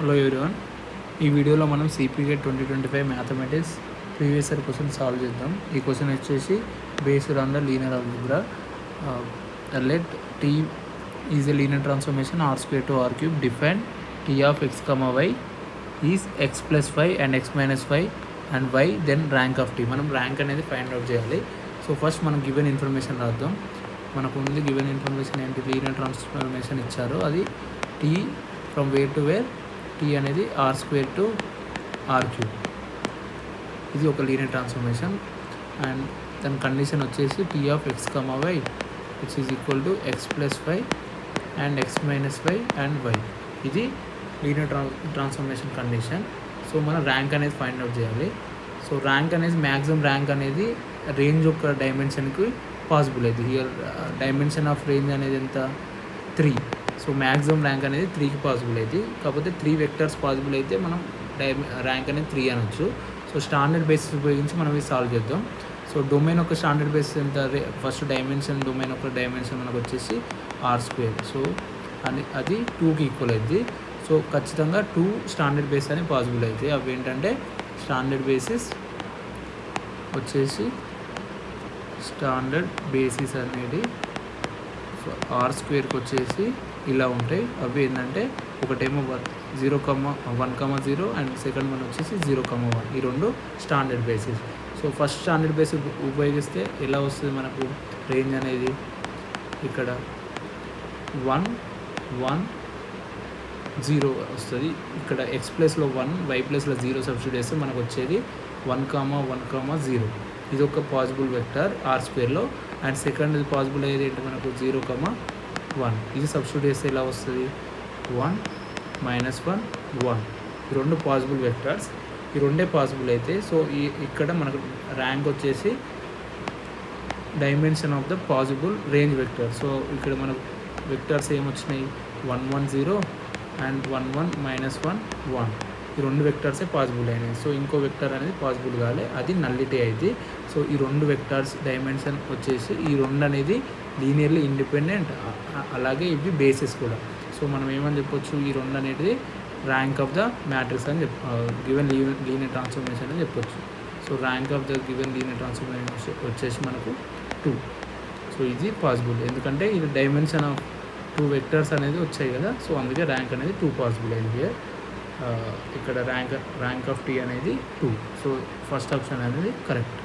Hello everyone, ఈ వీడియోలో మనం సిపిగేట్ 2025 mathematics previous year question solve చేద్దాం. ఈ క్వశ్చన్ వచ్చేసి based on the linear algebra. Let T is a linear transformation R square to R cube. Define T of X comma y is x plus 5 and X minus 5 and y then rank of T. మనం rank అనేది find out చేయాలి. So first మనం given information రాద్దాం. మనకు ఉంది given information ఏంటి, linear transformation ఇచ్చారు, అది T from where to where T అనేది R square to R cube. ఇది ఒక లీనియర్ ట్రాన్స్ఫర్మేషన్. అండ్ దాని కండిషన్ వచ్చేసి T of X comma Y which is equal to X plus 5 and X minus 5 and Y. ఇది linear transformation condition. So మనం rank అనేది find out చేయాలి. So rank అనేది maximum rank అనేది range యొక్క డైమెన్షన్కి పాసిబుల్ అవుతుంది. హియర్ డైమెన్షన్ ఆఫ్ రేంజ్ అనేది ఎంత, 3. సో మ్యాక్సిమం ర్యాంక్ అనేది 3కి పాసిబుల్ అవుతుంది. కాకపోతే 3 వెక్టర్స్ పాసిబుల్ అయితే మనం ర్యాంక్ అనేది 3 అనొచ్చు. సో స్టాండర్డ్ బేసిస్ ఉపయోగించి మనం ఇది సాల్వ్ చేద్దాం. సో డొమైన్ ఒక స్టాండర్డ్ బేసిస్ ఎంత, ఫస్ట్ డైమెన్షన్ డొమైన్ ఒక డైమెన్షన్ మనకు వచ్చేసి ఆర్ స్క్వేర్. సో అది 2కి ఈక్వల్ అవుతుంది. సో ఖచ్చితంగా 2 స్టాండర్డ్ బేస్ అని పాసిబుల్ అవుతాయి. అవి ఏంటంటే స్టాండర్డ్ బేసిస్ వచ్చేసి స్టాండర్డ్ బేసిస్ అనేది ఆర్ స్క్వేర్కి వచ్చేసి ఇలా ఉంటాయి. అవి ఏంటంటే ఒకటేమో 0,1,0 అండ్ సెకండ్ వన్ వచ్చేసి 0,1. ఈ రెండు standard basis. So first standard basis ఉపయోగిస్తే ఎలా వస్తుంది మనకు రేంజ్ అనేది, ఇక్కడ 1, 1, 0 వస్తుంది. ఇక్కడ ఎక్స్ ప్లస్లో 1, వై ప్లస్లో 0 సబ్స్టిట్యూట్ చేస్తే మనకు వచ్చేది 1,1,0. ఇది ఒక పాసిబుల్ వెక్టర్ ఆర్ స్క్వేర్లో. అండ్ సెకండ్ పాసిబుల్ అయ్యేది ఏంటి మనకు 0,1. ఇది సబ్స్టిట్యూట్ చేస్తే ఎలా వస్తుంది 1, -1, 1. ఈ రెండు పాసిబుల్ వెక్టర్స్, ఈ రెండే పాసిబుల్ అయితే సో ఇక్కడ మనకు ర్యాంక్ వచ్చేసి dimension of the possible range vector. So ఇక్కడ మనకు వెక్టర్స్ ఏమొచ్చినాయి 1, 1, 0 అండ్ 1, 1, -1, 1. ఈ రెండు వెక్టర్సే పాసిబుల్ అయినాయి. సో ఇంకో వెక్టర్ అనేది పాసిబుల్ కాలే, అది నల్లిటీ అయింది. సో ఈ రెండు వెక్టర్స్ డైమెన్షన్ వచ్చేసి ఈ రెండు అనేది లీనియర్లీ ఇండిపెండెంట్, అలాగే ఇవి బేసిస్ కూడా. సో మనం ఏమని చెప్పొచ్చు, ఈ రెండు అనేది ర్యాంక్ ఆఫ్ ద మ్యాట్రిక్స్ అని గివెన్ లీనియర్ ట్రాన్స్ఫర్మేషన్ అని చెప్పొచ్చు. So rank of the given linear transformation వచ్చేసి మనకు 2. సో ఇది పాసిబుల్, ఎందుకంటే ఇది డైమెన్షన్ ఆఫ్ 2 వెక్టర్స్ అనేది వచ్చాయి కదా. సో అందుకే ర్యాంక్ అనేది 2 పాసిబుల్ అయింది. ఇక్కడ ర్యాంక్ ఆఫ్ టీ అనేది 2. సో ఫస్ట్ ఆప్షన్ అనేది కరెక్ట్.